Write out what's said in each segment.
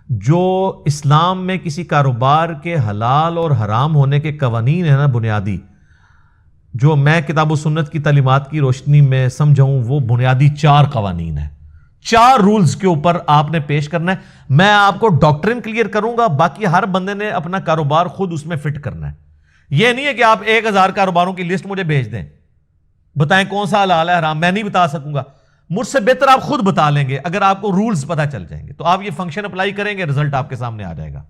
جو اسلام میں کسی کاروبار کے حلال اور حرام ہونے کے قوانین ہیں نا بنیادی، جو میں کتاب و سنت کی تعلیمات کی روشنی میں سمجھاؤں، وہ بنیادی 4 قوانین ہیں، 4 رولز کے اوپر آپ نے پیش کرنا ہے۔ میں آپ کو ڈاکٹرن کلیئر کروں گا، باقی ہر بندے نے اپنا کاروبار خود اس میں فٹ کرنا ہے۔ یہ نہیں ہے کہ آپ 1000 کاروباروں کی لسٹ مجھے بھیج دیں، بتائیں کون سا حلال ہے حرام، میں نہیں بتا سکوں گا، مجھ سے بہتر آپ خود بتا لیں گے اگر آپ کو رولز پتہ چل جائیں گے۔ تو آپ یہ فنکشن اپلائی کریں گے، رزلٹ آپ کے سامنے آ جائے گا،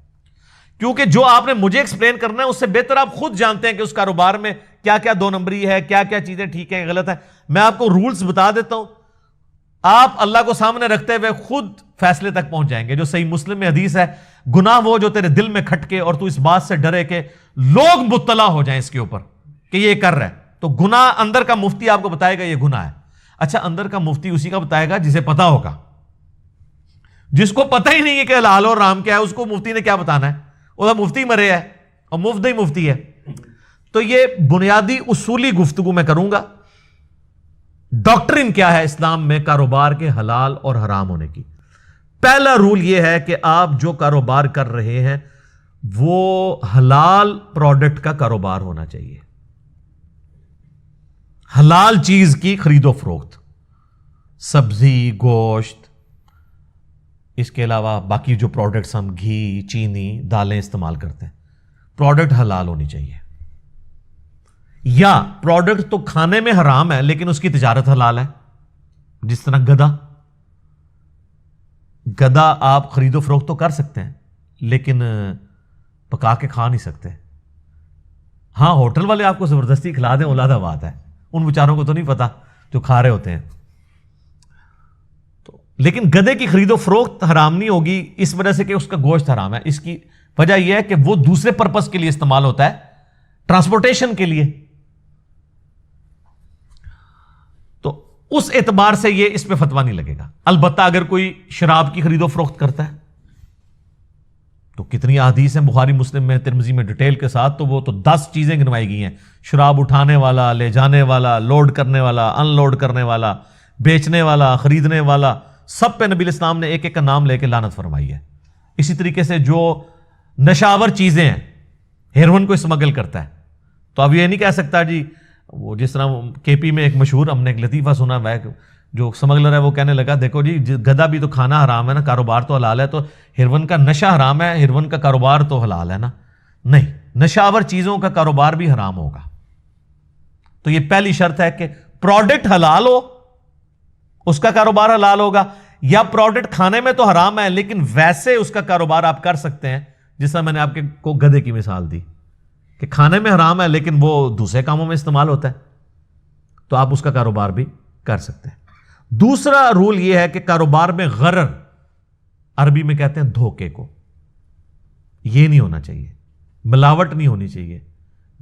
کیونکہ جو آپ نے مجھے ایکسپلین کرنا ہے اس سے بہتر آپ خود جانتے ہیں کہ اس کاروبار میں کیا کیا 2 نمبری ہے، کیا کیا چیزیں ٹھیک ہیں غلط ہیں۔ میں آپ کو رولز بتا دیتا ہوں، آپ اللہ کو سامنے رکھتے ہوئے خود فیصلے تک پہنچ جائیں گے۔ جو صحیح مسلم میں حدیث ہے، گناہ وہ جو تیرے دل میں کھٹکے اور تو اس بات سے ڈرے کہ لوگ مطلع ہو جائیں اس کے اوپر کہ یہ کر رہا ہے۔ تو گناہ اندر کا مفتی آپ کو بتائے گا یہ گناہ ہے۔ اچھا، اندر کا مفتی اسی کا بتائے گا جسے پتا ہوگا، جس کو پتہ ہی نہیں ہے کہ حلال اور حرام کیا ہے، اس کو مفتی نے کیا بتانا ہے؟ وہ مفتی مرے ہے اور مفت ہی مفتی ہے۔ تو یہ بنیادی اصولی گفتگو میں کروں گا، ڈاکٹرن کیا ہے اسلام میں کاروبار کے حلال اور حرام ہونے کی۔ پہلا رول یہ ہے کہ آپ جو کاروبار کر رہے ہیں وہ حلال پروڈکٹ کا کاروبار ہونا چاہیے، حلال چیز کی خرید و فروخت، سبزی، گوشت، اس کے علاوہ باقی جو پروڈکٹس ہم گھی، چینی، دالیں استعمال کرتے ہیں، پروڈکٹ حلال ہونی چاہیے۔ یا پروڈکٹ تو کھانے میں حرام ہے لیکن اس کی تجارت حلال ہے، جس طرح گدا آپ خرید و فروخت تو کر سکتے ہیں لیکن پکا کے کھا نہیں سکتے۔ ہاں، ہوٹل والے آپ کو زبردستی کھلا دیں اولادہ بات ہے، ان بیچاروں کو تو نہیں پتا جو کھا رہے ہوتے ہیں۔ لیکن گدے کی خرید و فروخت حرام نہیں ہوگی اس وجہ سے کہ اس کا گوشت حرام ہے، اس کی وجہ یہ ہے کہ وہ دوسرے پرپس کے لیے استعمال ہوتا ہے، ٹرانسپورٹیشن کے لیے۔ تو اس اعتبار سے یہ اس پہ فتویٰ نہیں لگے گا۔ البتہ اگر کوئی شراب کی خرید و فروخت کرتا ہے تو کتنی احادیث ہیں بخاری مسلم میں، ترمذی میں ڈیٹیل کے ساتھ، تو وہ تو 10 چیزیں گنوائی گئی ہیں، شراب اٹھانے والا، لے جانے والا، لوڈ کرنے والا، ان لوڈ کرنے والا، بیچنے والا، خریدنے والا، سب پہ نبی الاسلام نے ایک ایک کا نام لے کے لعنت فرمائی ہے۔ اسی طریقے سے جو نشاور چیزیں ہیں، ہیروئن کو اسمگل کرتا ہے، تو اب یہ نہیں کہہ سکتا جی، وہ جس طرح کے پی میں ایک مشہور ہم نے ایک لطیفہ سنا ہے، جو اسمگلر ہے وہ کہنے لگا دیکھو جی گدھا بھی تو کھانا حرام ہے نا، کاروبار تو حلال ہے، تو ہیروئن کا نشہ حرام ہے، ہیروئن کا کاروبار تو حلال ہے نا؟ نہیں، نشاور چیزوں کا کاروبار بھی حرام ہوگا۔ تو یہ پہلی شرط ہے کہ پروڈکٹ حلال ہو، اس کا کاروبار حلال ہوگا، یا پروڈکٹ کھانے میں تو حرام ہے لیکن ویسے اس کا کاروبار آپ کر سکتے ہیں، جس طرح میں نے آپ کو گدھے کی مثال دی کہ کھانے میں حرام ہے لیکن وہ دوسرے کاموں میں استعمال ہوتا ہے، تو آپ اس کا کاروبار بھی کر سکتے ہیں۔ دوسرا رول یہ ہے کہ کاروبار میں غرر، عربی میں کہتے ہیں دھوکے کو، یہ نہیں ہونا چاہیے، ملاوٹ نہیں ہونی چاہیے،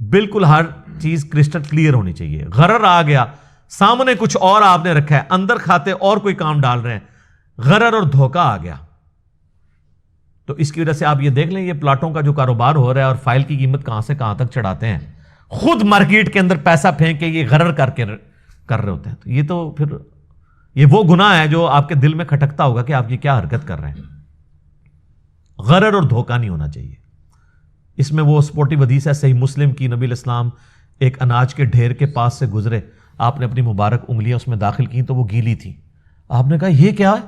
بالکل ہر چیز کرسٹل کلیئر ہونی چاہیے۔ غرر آ گیا، سامنے کچھ اور آپ نے رکھا ہے، اندر کھاتے اور کوئی کام ڈال رہے ہیں، غرر اور دھوکہ آ گیا، تو اس کی وجہ سے آپ یہ دیکھ لیں یہ پلاٹوں کا جو کاروبار ہو رہا ہے اور فائل کی قیمت کہاں سے کہاں تک چڑھاتے ہیں، خود مارکیٹ کے اندر پیسہ پھینک کے یہ غرر کر رہے ہوتے ہیں۔ تو یہ تو پھر یہ وہ گناہ ہے جو آپ کے دل میں کھٹکتا ہوگا کہ آپ یہ کیا حرکت کر رہے ہیں۔ غرر اور دھوکہ نہیں ہونا چاہیے۔ اس میں وہ سپورٹیو حدیث ہے صحیح مسلم کی، نبی الاسلام ایک اناج کے ڈھیر کے پاس سے گزرے، آپ نے اپنی مبارک انگلیاں اس میں داخل کی تو وہ گیلی تھی، آپ نے کہا یہ کیا ہے؟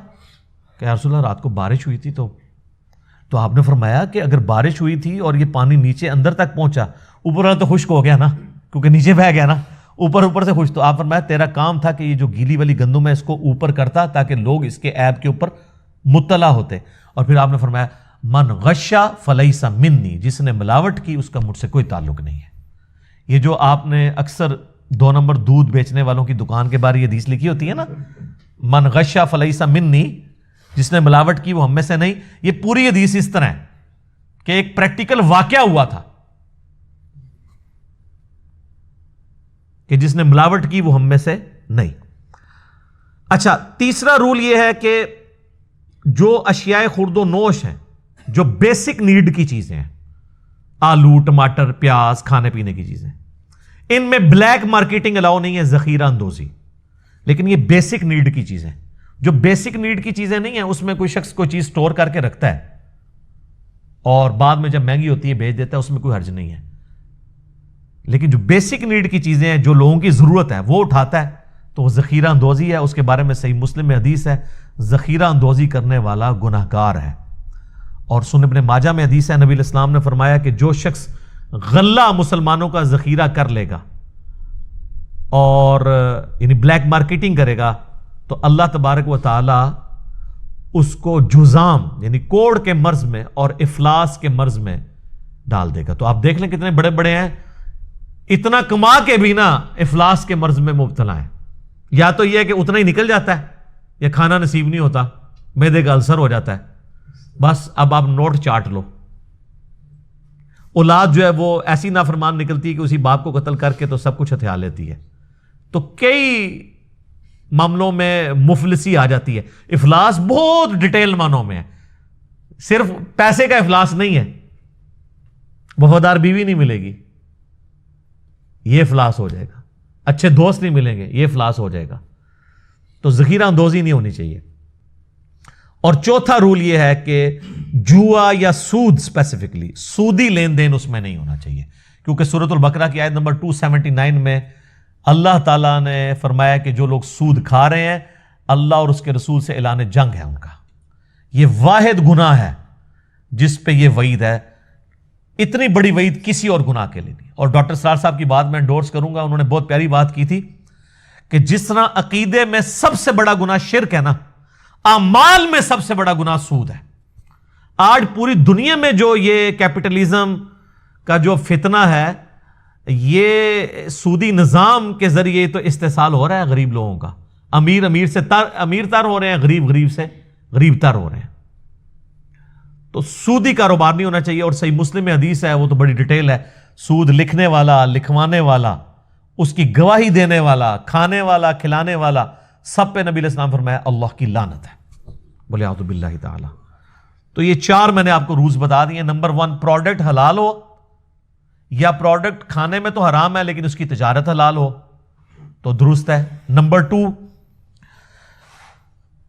کہ یا رسول اللہ رات کو بارش ہوئی تھی، تو آپ نے فرمایا کہ اگر بارش ہوئی تھی اور یہ پانی نیچے اندر تک پہنچا، اوپر والا تو خشک ہو گیا نا، کیونکہ نیچے بہ گیا نا، اوپر سے خشک، تو آپ فرمایا تیرا کام تھا کہ یہ جو گیلی والی گندم ہے اس کو اوپر کرتا تاکہ لوگ اس کے عیب کے اوپر مطلع ہوتے۔ اور پھر آپ نے فرمایا من غشا فلیس منی، جس نے ملاوٹ کی اس کا مجھ سے کوئی تعلق نہیں ہے۔ یہ جو آپ نے اکثر 2 نمبر دودھ بیچنے والوں کی دکان کے بارے یہ حدیث لکھی ہوتی ہے نا، من غشا فلیس منی، جس نے ملاوٹ کی وہ ہم میں سے نہیں، یہ پوری حدیث اس طرح ہے کہ ایک پریکٹیکل واقعہ ہوا تھا کہ جس نے ملاوٹ کی وہ ہم میں سے نہیں۔ اچھا، تیسرا رول یہ ہے کہ جو اشیاء خورد و نوش ہیں، جو بیسک نیڈ کی چیزیں ہیں، آلو، ٹماٹر، پیاز، کھانے پینے کی چیزیں، ان میں بلیک مارکیٹنگ الاؤ نہیں ہے، ذخیرہ اندوزی، لیکن یہ بیسک نیڈ کی چیزیں، جو بیسک نیڈ کی چیزیں نہیں ہیں اس میں کوئی شخص کوئی چیز سٹور کر کے رکھتا ہے اور بعد میں جب مہنگی ہوتی ہے بیچ دیتا ہے، اس میں کوئی حرج نہیں ہے. لیکن جو بیسک نیڈ کی چیزیں ہیں، جو لوگوں کی ضرورت ہے، وہ اٹھاتا ہے تو وہ ذخیرہ اندوزی ہے. اس کے بارے میں صحیح مسلم میں حدیث ہے، ذخیرہ اندوزی کرنے والا گناہگار ہے. اور سنن ابن ماجہ میں حدیث ہے، نبی علیہ السلام نے فرمایا کہ جو شخص غلہ مسلمانوں کا ذخیرہ کر لے گا اور یعنی بلیک مارکیٹنگ کرے گا تو اللہ تبارک و تعالی اس کو جزام یعنی کوڑ کے مرض میں اور افلاس کے مرض میں ڈال دے گا. تو آپ دیکھ لیں کتنے بڑے بڑے ہیں، اتنا کما کے بھی نا افلاس کے مرض میں مبتلا ہیں. یا تو یہ ہے کہ اتنا ہی نکل جاتا ہے یا کھانا نصیب نہیں ہوتا، معدے کا السر ہو جاتا ہے، بس اب آپ نوٹ چاٹ لو. اولاد جو ہے وہ ایسی نافرمان نکلتی ہے کہ اسی باپ کو قتل کر کے تو سب کچھ ہتھیار لیتی ہے. تو کئی معاملوں میں مفلسی آ جاتی ہے. افلاس بہت ڈیٹیل معنوں میں ہے، صرف پیسے کا افلاس نہیں ہے، وفادار بیوی نہیں ملے گی یہ افلاس ہو جائے گا، اچھے دوست نہیں ملیں گے یہ افلاس ہو جائے گا. تو ذخیرہ اندوزی نہیں ہونی چاہیے. اور چوتھا رول یہ ہے کہ جوا یا سود، اسپیسیفکلی سودی لین دین اس میں نہیں ہونا چاہیے، کیونکہ سورۃ البقرہ کی آیت نمبر 279 میں اللہ تعالیٰ نے فرمایا کہ جو لوگ سود کھا رہے ہیں اللہ اور اس کے رسول سے اعلان جنگ ہے ان کا. یہ واحد گناہ ہے جس پہ یہ وعید ہے. اتنی بڑی وعید کسی اور گناہ کے لیے نہیں. اور ڈاکٹر سرار صاحب کی بات میں انڈورس کروں گا، انہوں نے بہت پیاری بات کی تھی کہ جس طرح عقیدے میں سب سے بڑا گناہ شرک ہے نا، اعمال میں سب سے بڑا گناہ سود ہے. آج پوری دنیا میں جو یہ کیپٹلزم کا جو فتنہ ہے، یہ سودی نظام کے ذریعے تو استحصال ہو رہا ہے غریب لوگوں کا. امیر سے امیر تر ہو رہے ہیں، غریب سے غریب تر ہو رہے ہیں. تو سودی کاروبار نہیں ہونا چاہیے. اور صحیح مسلم میں حدیث ہے، وہ تو بڑی ڈیٹیل ہے، سود لکھنے والا، لکھوانے والا، اس کی گواہی دینے والا، کھانے والا، کھلانے والا، سب پہ نبی علیہ السلام فرمایا اللہ کی لعنت ہے. بولے اعوذ باللہ تعالی. تو یہ چار میں نے آپ کو رولز بتا دیے. نمبر 1، پروڈکٹ حلال ہو، یا پروڈکٹ کھانے میں تو حرام ہے لیکن اس کی تجارت حلال ہو تو درست ہے. نمبر 2،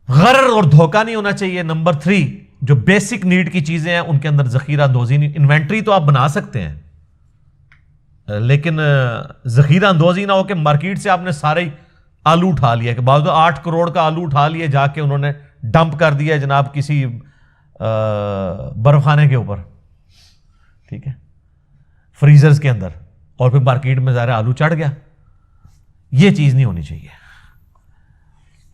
غرر اور دھوکہ نہیں ہونا چاہیے. نمبر 3، جو بیسک نیڈ کی چیزیں ہیں ان کے اندر ذخیرہ اندوزی نہیں. انوینٹری تو آپ بنا سکتے ہیں لیکن ذخیرہ اندوزی نہ ہو کہ مارکیٹ سے آپ نے سارے آلو اٹھا لیا، کہ بعض 8 کروڑ کا آلو اٹھا لیے جا کے انہوں نے ڈمپ کر دیا جناب کسی برف خانے کے اوپر، ٹھیک ہے، فریزرز کے اندر، اور پھر مارکیٹ میں ظاہر آلو چڑھ گیا. یہ چیز نہیں ہونی چاہیے.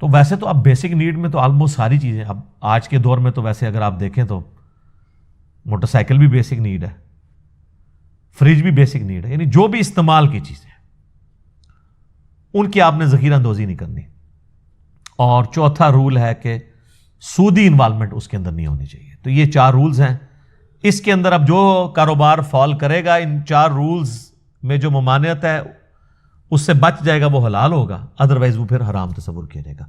تو ویسے تو اب بیسک نیڈ میں تو آلموسٹ ساری چیزیں، اب آج کے دور میں تو ویسے اگر آپ دیکھیں تو موٹر سائیکل بھی بیسک نیڈ ہے، فریج بھی بیسک نیڈ ہے. یعنی جو بھی استعمال کی چیزیں ان کی آپ نے ذخیرہ اندوزی نہیں کرنی. اور چوتھا رول ہے کہ سودی انوالومنٹ اس کے اندر نہیں ہونی چاہیے. تو یہ 4 رولز ہیں. اس کے اندر اب جو کاروبار فال کرے گا ان 4 رولز میں جو ممانعت ہے اس سے بچ جائے گا وہ حلال ہوگا، ادروائز وہ پھر حرام تصور کیا جائے گا.